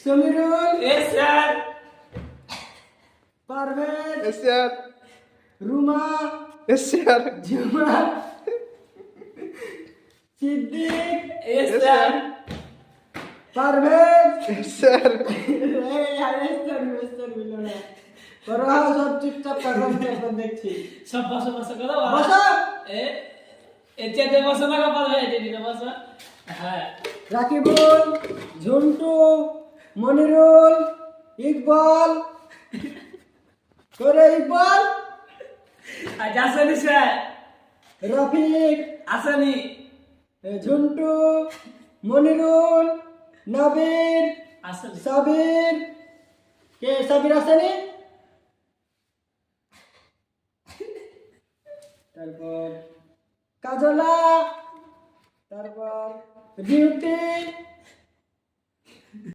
Samirul, Yes, sir. Parvez, Yes, sir. Ruma, Yes, sir. জুমা, Siddique, Yes, Yes, sir. Parvez. Yes, sir. এই ISR mister মিলনা করো সব চুপচাপ কাগজ পেপার দেখছি। সব বসো বসো করো বসো। এর চেয়ে বসো না কপাল হয়ে যেতে বসো। হ্যাঁ রাকিবুল, ঝন্টু, মনিরুল, ইকবাল, করে ইকবাল, আজ আসেনি স্যার, রফিক, আসেনি। ঝন্টু, মনিরুল, নাবির, আসেনি। সাবির। কে সাবির আসেনি? তারপর কাজলা, তারপর বিউটি,